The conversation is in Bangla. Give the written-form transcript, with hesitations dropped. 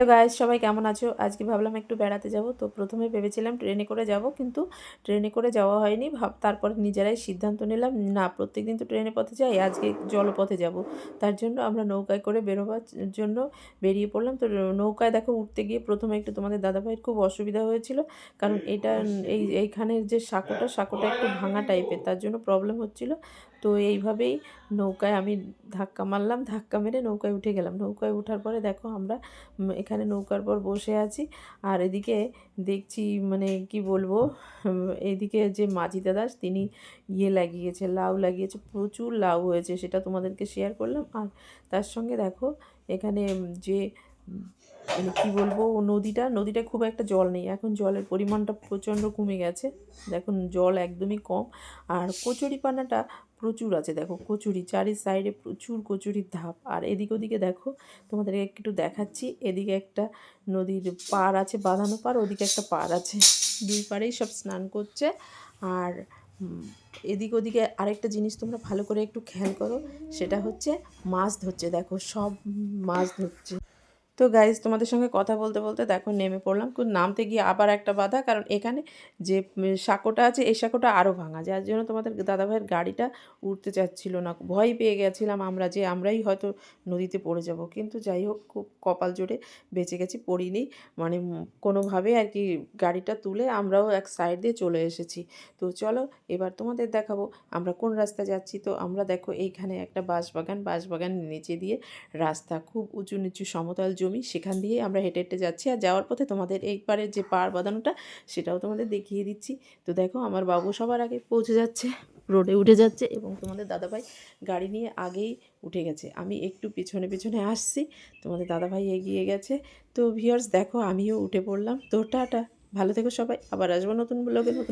তো গাইস সবাই কেমন আছো? আজকে ভাবলাম একটু বেড়াতে যাব। তো প্রথমে ভেবেছিলাম ট্রেনে করে যাব, কিন্তু ট্রেনে করে যাওয়া হয়নি। তারপরে নিজেরাই সিদ্ধান্ত নিলাম, না প্রত্যেকদিন তো ট্রেনে পথে যাই, আজকে জলপথে যাব। তার জন্য আমরা নৌকায় করে বেরোবার জন্য বেরিয়ে পড়লাম। তো নৌকায় দেখো উঠতে গিয়ে প্রথমে একটু তোমাদের দাদাভাইয়ের খুব অসুবিধা হয়েছিল, কারণ এইখানের যে সাঁকোটা একটু ভাঙা টাইপের, তার জন্য প্রবলেম হচ্ছিল। তো এইভাবেই নৌকায় আমি ধাক্কা মারলাম, ধাক্কা মেরে নৌকায় উঠে গেলাম। নৌকায় ওঠার পরে দেখো আমরা এখানে নৌকার পর বসে আছি। আর এদিকে দেখছি মানে কি বলবো, এইদিকে যে মাঝি দাদা তিনি লাগিয়েছে, লাউ লাগিয়েছে, প্রচুর লাউ হয়েছে, সেটা তোমাদেরকে শেয়ার করলাম। আর তার সঙ্গে দেখো এখানে যে মানে কী বলবো, নদীটা খুব একটা জল নেই এখন, জলের পরিমাণটা প্রচণ্ড কমে গেছে। দেখুন জল একদমই কম। আর কচুরিপানাটা প্রচুর আছে, দেখো কচুরি চারি সাইডে প্রচুর কচুরির ধাপ। আর এদিক ওদিকে দেখো তোমাদেরকে একটু দেখাচ্ছি, এদিকে একটা নদীর পাড় আছে, বাঁধানো পাড়, ওদিকে একটা পাড় আছে, দুই পাড়েই সব স্নান করছে। আর এদিক ওদিকে আরেকটা জিনিস তোমরা ভালো করে একটু খেয়াল করো, সেটা হচ্ছে মাছ ধরছে, দেখো সব মাছ ধরছে। তো গাইজ তোমাদের সঙ্গে কথা বলতে বলতে দেখো নেমে পড়লাম, কিন্তু নামতে গিয়ে আবার একটা বাধা, কারণ এখানে যে সাঁকোটা আছে এই সাঁকোটা আরও ভাঙা, যার জন্য তোমাদের দাদাভাইয়ের গাড়িটা উঠতে চাচ্ছিল না। ভয় পেয়ে গেছিলাম আমরা যে আমরাই হয়তো নদীতে পড়ে যাব, কিন্তু যাই হোক খুব কপাল জোরে বেঁচে গেছি, পড়িনি। মানে কোনোভাবে আর কি গাড়িটা তুলে আমরাও এক সাইড দিয়ে চলে এসেছি। তো চলো এবার তোমাদের দেখাবো আমরা কোন রাস্তা যাচ্ছি। তো আমরা দেখো এইখানে একটা বাঁশবাগান নিচে দিয়ে রাস্তা, খুব উঁচু নিচু সমতল জমি, সেখান দিয়ে আমরা হেঁটে হেঁটে যাচ্ছি। আর যাওয়ার পথে তোমাদের এই পারে যে পাড় বাঁধানোটা সেটাও তোমাদের দেখিয়ে দিচ্ছি। তো দেখো আমার বাবু সবার আগে পৌঁছে যাচ্ছে, রোডে উঠে যাচ্ছে, এবং তোমাদের দাদাভাই গাড়ি নিয়ে আগেই উঠে গেছে। আমি একটু পিছনে পিছনে আসছি, তোমাদের দাদাভাই এগিয়ে গেছে। তো ভিউয়ার্স দেখো আমিও উঠে পড়লাম। তো টাটা, ভালো থেকো সবাই, আবার আসবো নতুন ব্লগে।